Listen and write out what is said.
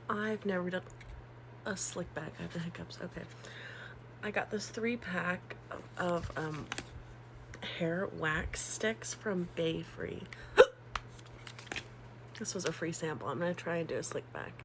I've never done a slick back. I have the hiccups. Okay. I got this 3-pack of hair wax sticks from Bay Free. This was a free sample. I'm gonna try and do a slick back.